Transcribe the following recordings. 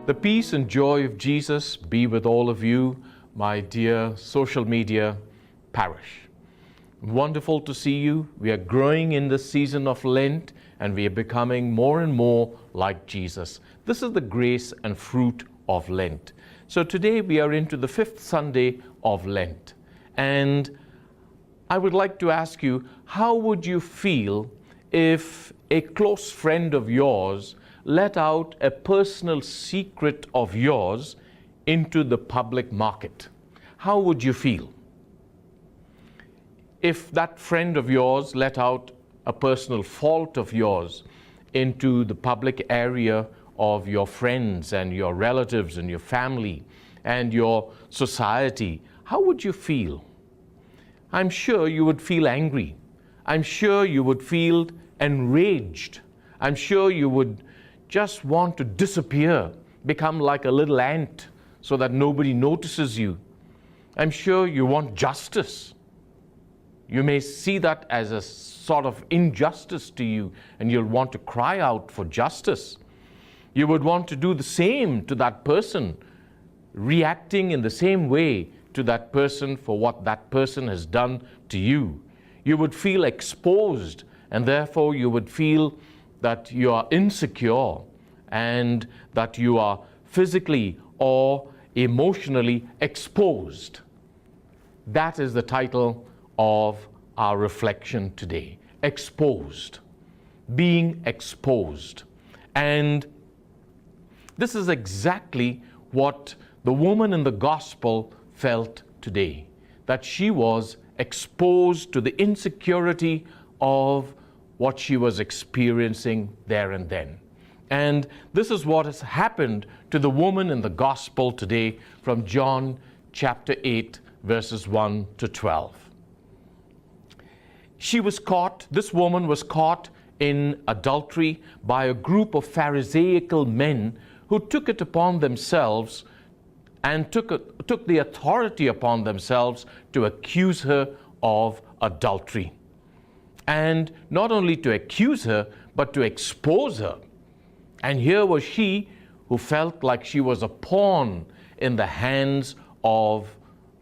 The peace and joy of Jesus be with all of you, my dear social media parish. Wonderful to see you. We are growing in the season of Lent and we are becoming more and more like Jesus. This is the grace and fruit of Lent. So today we are into the 5th Sunday of Lent. And I would like to ask you, how would you feel if a close friend of yours let out a personal secret of yours into the public market? How would you feel? If that friend of yours let out a personal fault of yours into the public area of your friends and your relatives and your family and your society, how would you feel? I'm sure you would feel angry. I'm sure you would feel enraged. I'm sure you would just want to disappear, become like a little ant so that nobody notices you. I'm sure you want justice. You may see that as a sort of injustice to you, and you'll want to cry out for justice. You would want to do the same to that person, reacting in the same way to that person for what that person has done to you. You would feel exposed, and therefore you would feel that you are insecure and that you are physically or emotionally exposed. That is the title of our reflection today. Exposed. Being exposed. And this is exactly what the woman in the gospel felt today. That she was exposed to the insecurity of what she was experiencing there and then. And this is what has happened to the woman in the gospel today from John chapter 8, verses 1 to 12. She was caught, this woman was caught in adultery by a group of Pharisaical men who took it upon themselves and took the authority upon themselves to accuse her of adultery. And not only to accuse her, but to expose her. And here was she who felt like she was a pawn in the hands of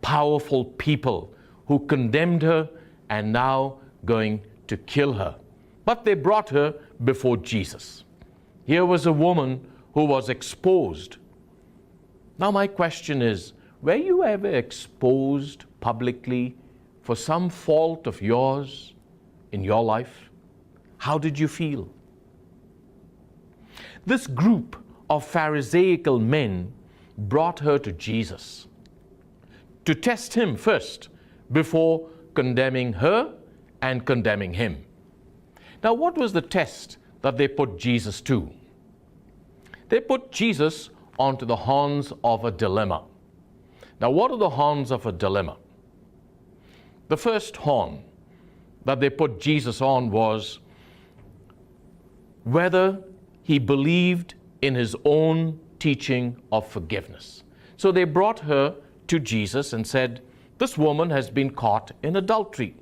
powerful people who condemned her and now going to kill her. But they brought her before Jesus. Here was a woman who was exposed. Now my question is, were you ever exposed publicly for some fault of yours in your life? How did you feel? This group of Pharisaical men brought her to Jesus to test him first before condemning her and condemning him. Now, what was the test that they put Jesus to? They put Jesus onto the horns of a dilemma. Now, what are the horns of a dilemma? The first horn that they put Jesus on was whether he believed in his own teaching of forgiveness. So they brought her to Jesus and said, this woman has been caught in adultery.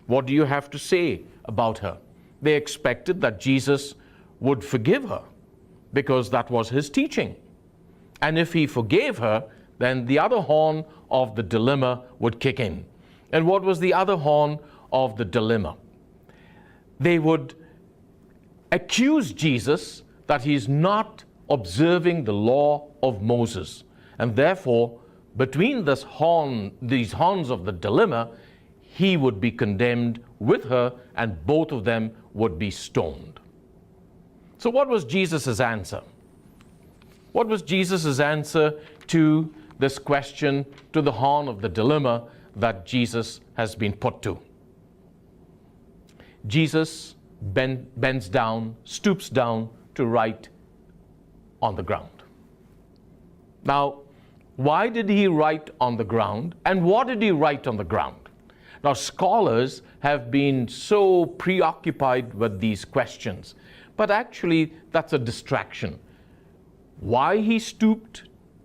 What do you have to say about her? They expected that Jesus would forgive her because that was his teaching. And if he forgave her, then the other horn of the dilemma would kick in. And what was the other horn of the dilemma? They would accuse Jesus that he's not observing the law of Moses. And therefore, between these horns of the dilemma, he would be condemned with her and both of them would be stoned. So what was Jesus' answer? What was Jesus' answer to this question, to the horn of the dilemma that Jesus has been put to? Jesus bends down, stoops down to write on the ground. Now, why did he write on the ground, and what did he write on the ground? Now, scholars have been so preoccupied with these questions, but actually that's a distraction. Why he stooped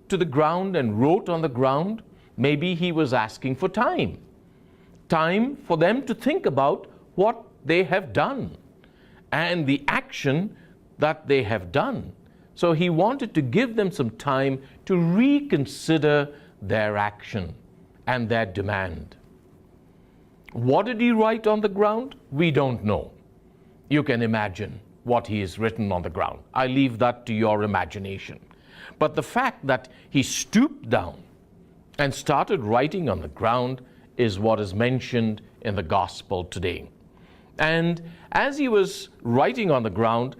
to the ground and wrote on the ground? Maybe he was asking for time. Time for them to think about what they have done and the action that they have done. So he wanted to give them some time to reconsider their action and their demand. What did he write on the ground? We don't know. You can imagine what he has written on the ground. I leave that to your imagination. But the fact that he stooped down and started writing on the ground is what is mentioned in the gospel today. And as he was writing on the ground,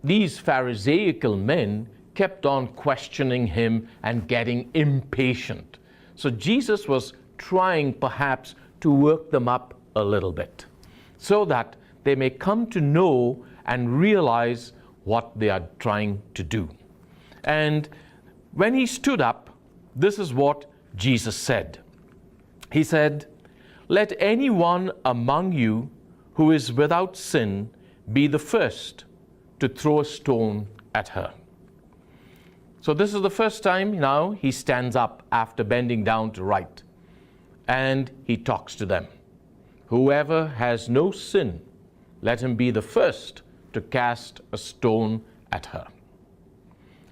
these Pharisaical men kept on questioning him and getting impatient. So Jesus was trying perhaps to work them up a little bit so that they may come to know and realize what they are trying to do. And when he stood up, this is what Jesus said. He said, "Let anyone among you who is without sin be the first to throw a stone at her." So this is the first time now he stands up after bending down to write, and he talks to them. "Whoever has no sin, let him be the first to cast a stone at her."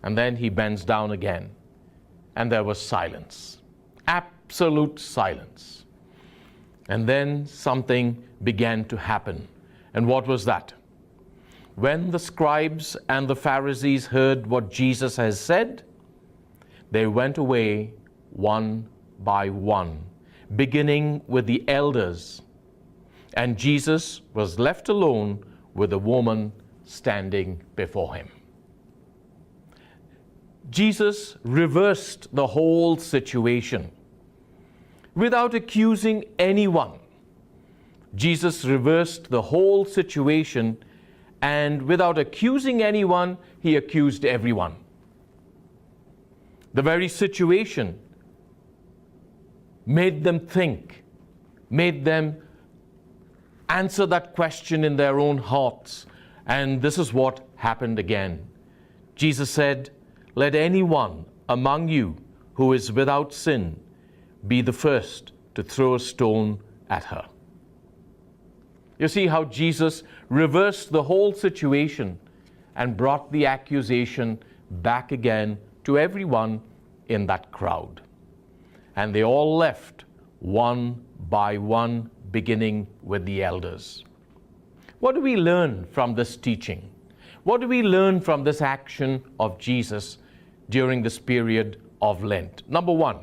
And then he bends down again, and there was silence, absolute silence. And then something began to happen. And what was that? When the scribes and the Pharisees heard what Jesus has said, they went away one by one, beginning with the elders. And Jesus was left alone with a woman standing before him. Jesus reversed the whole situation without accusing anyone. Jesus reversed the whole situation, and without accusing anyone, he accused everyone. The very situation made them think, made them answer that question in their own hearts. And this is what happened again. Jesus said, "Let anyone among you who is without sin be the first to throw a stone at her." You see how Jesus reversed the whole situation and brought the accusation back again to everyone in that crowd. And they all left one by one, beginning with the elders. What do we learn from this teaching? What do we learn from this action of Jesus during this period of Lent? Number one,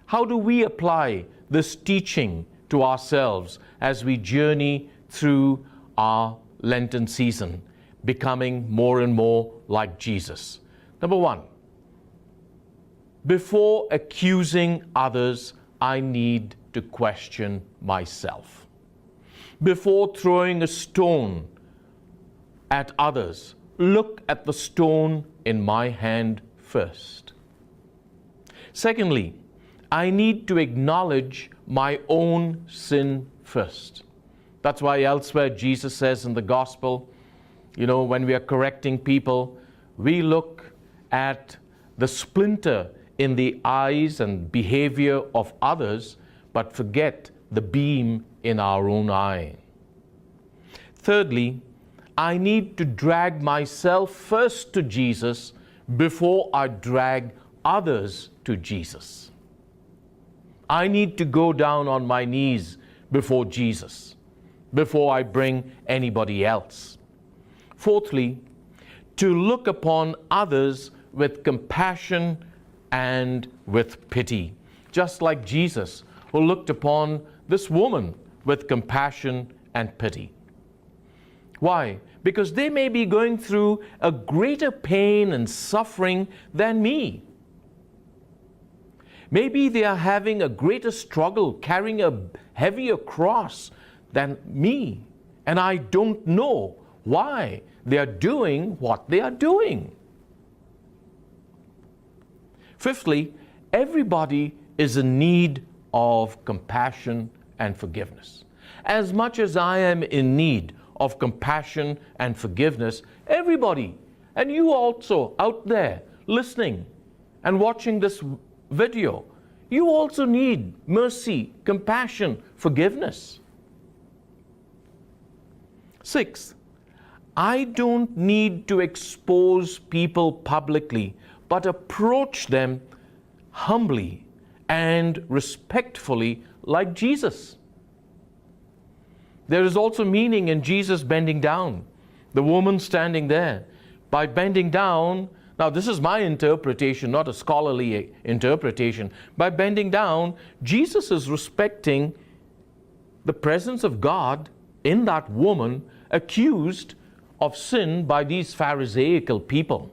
how do we apply this teaching to ourselves as we journey through our Lenten season, becoming more and more like Jesus? Number one, before accusing others, I need to question myself. Before throwing a stone at others, look at the stone in my hand first. Secondly, I need to acknowledge my own sin first. That's why elsewhere Jesus says in the gospel, when we are correcting people, we look at the splinter in the eyes and behavior of others, but forget the beam in our own eye. Thirdly, I need to drag myself first to Jesus before I drag others to Jesus. I need to go down on my knees before Jesus, before I bring anybody else. Fourthly, to look upon others with compassion and with pity, just like Jesus, who looked upon this woman with compassion and pity. Why? Because they may be going through a greater pain and suffering than me. Maybe they are having a greater struggle, carrying a heavier cross than me, and I don't know why they are doing what they are doing. Fifthly, everybody is in need of compassion and forgiveness. As much as I am in need of compassion and forgiveness, everybody, and you also out there listening and watching this video, you also need mercy, compassion, forgiveness. Sixth, I don't need to expose people publicly, but approach them humbly and respectfully like Jesus. There is also meaning in Jesus bending down. The woman standing there, by bending down, now this is my interpretation, not a scholarly interpretation. By bending down, Jesus is respecting the presence of God in that woman accused of sin by these Pharisaical people.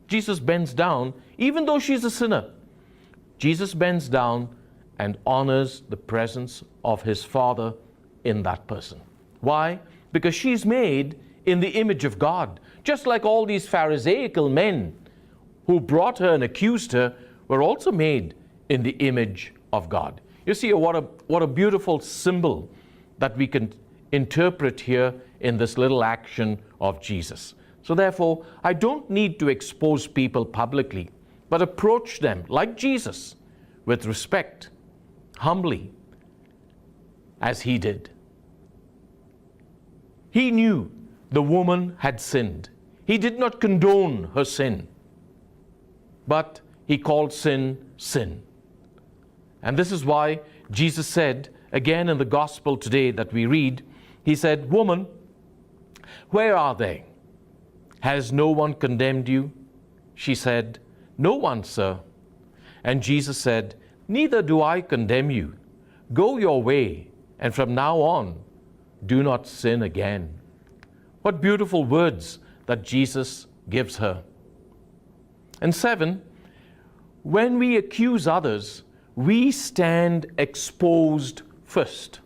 Jesus bends down, even though she's a sinner. Jesus bends down and honors the presence of his Father in that person. Why? Because she's made in the image of God. Just like all these Pharisaical men who brought her and accused her were also made in the image of God. You see, what a beautiful symbol that we can interpret here in this little action of Jesus. So therefore, I don't need to expose people publicly, but approach them like Jesus with respect, humbly, as he did. He knew the woman had sinned. He did not condone her sin, but he called sin, sin. And this is why Jesus said, again in the gospel today that we read, he said, "Woman, where are they? Has no one condemned you?" She said, "No one, sir." And Jesus said, "Neither do I condemn you. Go your way, and from now on, do not sin again." What beautiful words that Jesus gives her. And 7, when we accuse others, we stand exposed first.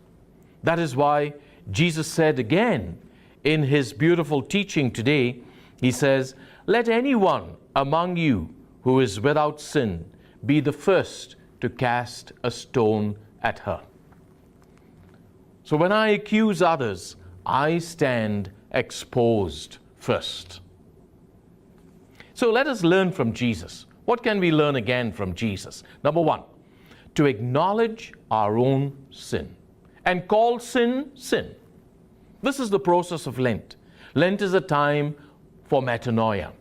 That is why Jesus said again in his beautiful teaching today, he says, "Let anyone among you who is without sin be the first to cast a stone at her." So when I accuse others, I stand exposed first. So let us learn from Jesus. What can we learn again from Jesus? Number 1, to acknowledge our own sin and call sin, sin. This is the process of Lent. Lent is a time for metanoia.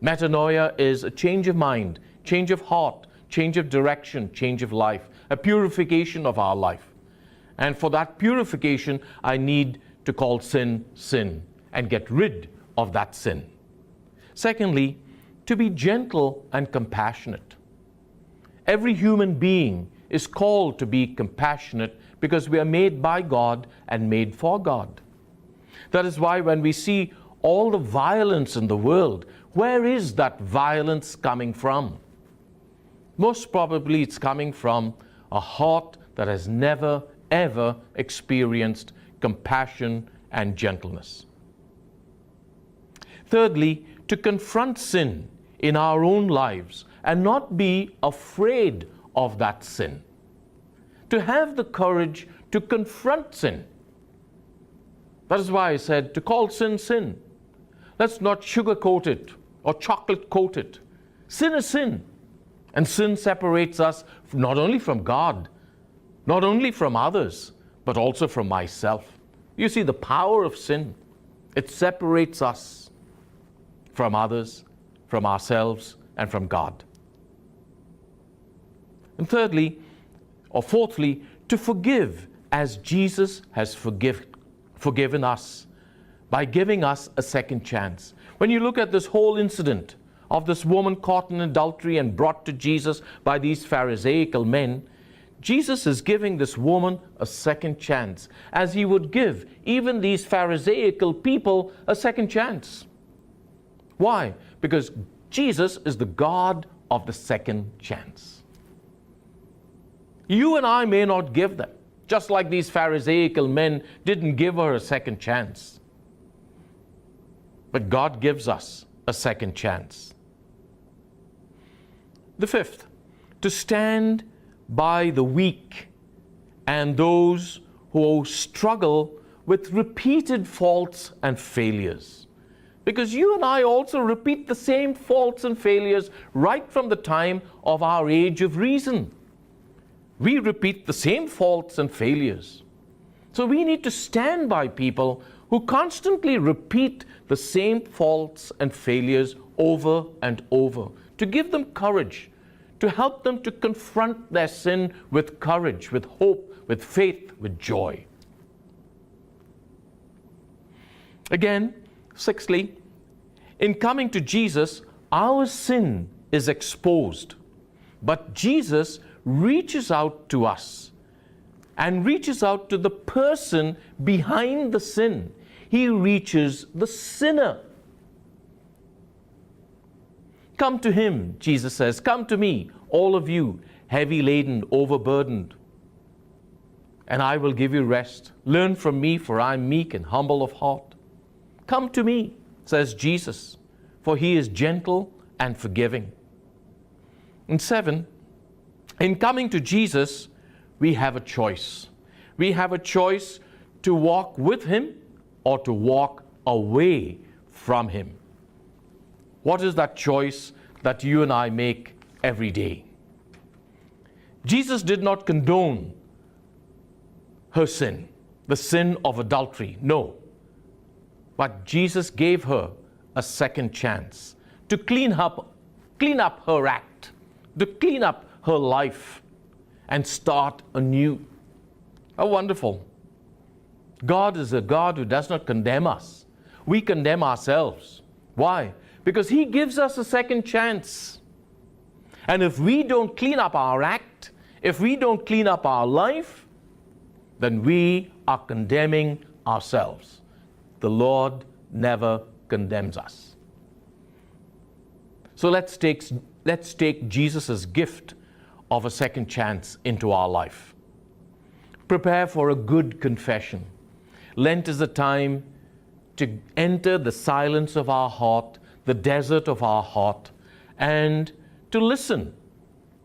Metanoia is a change of mind, change of heart, change of direction, change of life, a purification of our life. And for that purification, I need to call sin, sin, and get rid of that sin. Secondly, to be gentle and compassionate. Every human being is called to be compassionate because we are made by God and made for God. That is why when we see all the violence in the world, where is that violence coming from? Most probably it's coming from a heart that has never, ever experienced compassion and gentleness. Thirdly, to confront sin in our own lives and not be afraid of that sin. To have the courage to confront sin. That is why I said to call sin, sin. Let's not sugarcoat it or chocolate coat it. Sin is sin. And sin separates us not only from God, not only from others, but also from myself. You see the power of sin. It separates us from others, from ourselves, and from God. And thirdly, or fourthly, to forgive as Jesus has forgiven us by giving us a second chance. When you look at this whole incident of this woman caught in adultery and brought to Jesus by these Pharisaical men, Jesus is giving this woman a second chance, as he would give even these Pharisaical people a second chance. Why? Because Jesus is the God of the second chance. You and I may not give them, just like these Pharisaical men didn't give her a second chance. But God gives us a second chance. The fifth, to stand by the weak and those who struggle with repeated faults and failures. Because you and I also repeat the same faults and failures right from the time of our age of reason. We repeat the same faults and failures. So we need to stand by people who constantly repeat the same faults and failures over and over, to give them courage, to help them to confront their sin with courage, with hope, with faith, with joy. Again, sixthly, in coming to Jesus, our sin is exposed, but Jesus reaches out to us and reaches out to the person behind the sin. He reaches the sinner. Come to him, Jesus says, come to me, all of you, heavy laden, overburdened, and I will give you rest. Learn from me, for I am meek and humble of heart. Come to me, says Jesus, for he is gentle and forgiving. And 7, in coming to Jesus, we have a choice. We have a choice to walk with him or to walk away from him. What is that choice that you and I make every day? Jesus did not condone her sin, the sin of adultery, no. But Jesus gave her a second chance to clean up her act, to clean up her life and start anew. How wonderful. God is a God who does not condemn us. We condemn ourselves. Why? Because he gives us a second chance. And if we don't clean up our act, if we don't clean up our life, then we are condemning ourselves. The Lord never condemns us. So let's take Jesus' gift of a second chance into our life. Prepare for a good confession. Lent is a time to enter the silence of our heart, the desert of our heart, and to listen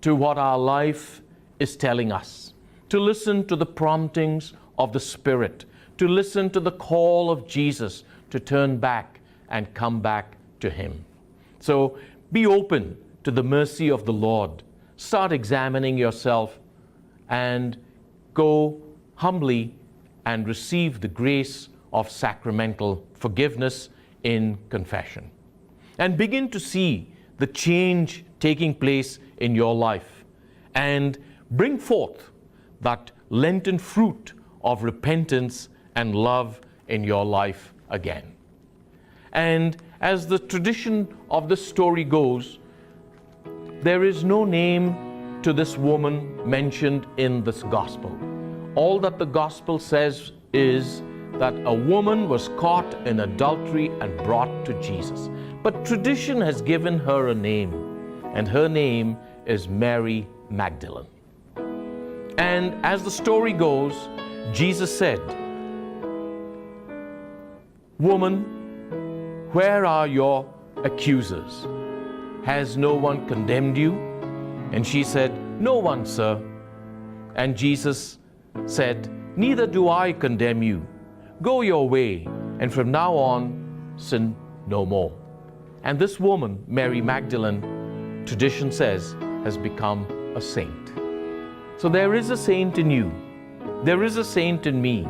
to what our life is telling us, to listen to the promptings of the Spirit, to listen to the call of Jesus to turn back and come back to him. So be open to the mercy of the Lord. Start examining yourself and go humbly and receive the grace of sacramental forgiveness in confession. And begin to see the change taking place in your life and bring forth that Lenten fruit of repentance and love in your life again. And as the tradition of this story goes, there is no name to this woman mentioned in this gospel. All that the gospel says is that a woman was caught in adultery and brought to Jesus. But tradition has given her a name, and her name is Mary Magdalene. And as the story goes, Jesus said, "Woman, where are your accusers? Has no one condemned you?" And she said, "No one, sir." And Jesus said, "Neither do I condemn you. Go your way, and from now on, sin no more." And this woman, Mary Magdalene, tradition says, has become a saint. So there is a saint in you. There is a saint in me.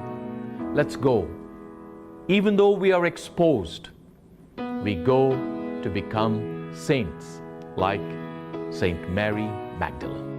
Let's go. Even though we are exposed, we go to become saints like Saint Mary Magdalene.